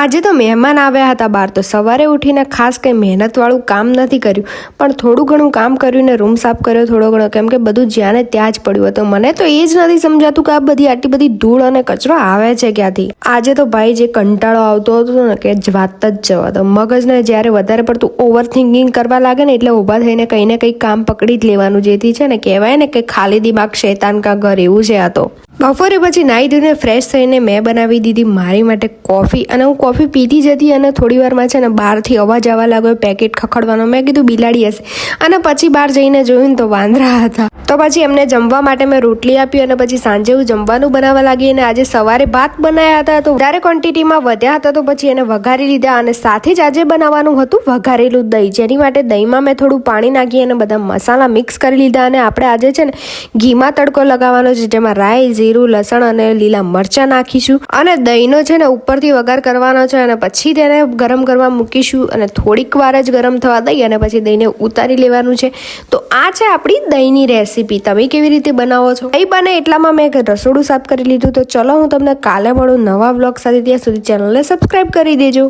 આજે તો મહેમાન આવ્યા હતા બહાર, તો સવારે ઉઠીને ખાસ કંઈ મહેનતવાળું કામ નથી કર્યું, પણ થોડું ઘણું કામ કર્યું ને રૂમ સાફ કર્યો થોડો ઘણો, કેમ કે બધું જ્યાં ને ત્યાં જ પડ્યું હતું. મને તો એ જ નથી સમજાતું કે આ આટલી બધી ધૂળ અને કચરો આવે છે ક્યાંથી. આજે તો ભાઈ જે કંટાળો આવતો હતો ને કે વાત જ જવા દો. મગજને જ્યારે વધારે પડતું ઓવર થિંકિંગ કરવા લાગે ને એટલે ઊભા થઈને કંઈ ને કંઈ કામ પકડી જ લેવાનું, જેથી છે ને કહેવાય ને કે ખાલી દિમાગ શૈતાન કા ઘર, એવું છે આ તો. બપોરે પછી નાહી ધોઈને ફ્રેશ થઈને મેં બનાવી દીધી મારી માટે કોફી, અને હું કોફી પીતી જતી અને થોડી વારમાં છે ને બહારથી અવાજ આવવા લાગ્યો પેકેટ ખખડવાનો. મેં કીધું બિલાડી હશે, અને પછી બહાર જઈને જોયું ને તો વાંદરા હતા. તો પછી એમને જમવા માટે મેં રોટલી આપી અને પછી સાંજે હું જમવાનું બનાવવા લાગી. અને આજે સવારે ભાત બનાવ્યા હતા તો વધારે ક્વોન્ટિટીમાં વધ્યા હતા, તો પછી એને વઘારી લીધા. અને સાથે જ આજે બનાવવાનું હતું વઘારેલું દહીં, જેની માટે દહીંમાં મેં થોડું પાણી નાખી અને બધા મસાલા મિક્સ કરી લીધા. અને આપણે આજે છે ને ઘીમાં તડકો લગાવવાનો છે, જેમાં રાઈ, જીરું, લસણ અને લીલા મરચાં નાખીશું. અને દહીંનો છે ને ઉપરથી વઘાર કરવાનો છે અને પછી તેને ગરમ કરવા મૂકીશું. અને થોડીક વાર જ ગરમ થવા દઈ અને પછી દહીંને ઉતારી લેવાનું છે. તો આ છે આપણી દહીંની રેસીપી. તમે કેવી રીતે બનાવો છો? દહીં બને એટલામાં મેં રસોડું સાફ કરી લીધું. તો ચલો હું તમને કાલે મળું નવા વ્લોગ સાથે. ત્યાં સુધી ચેનલને સબસ્ક્રાઈબ કરી દેજો.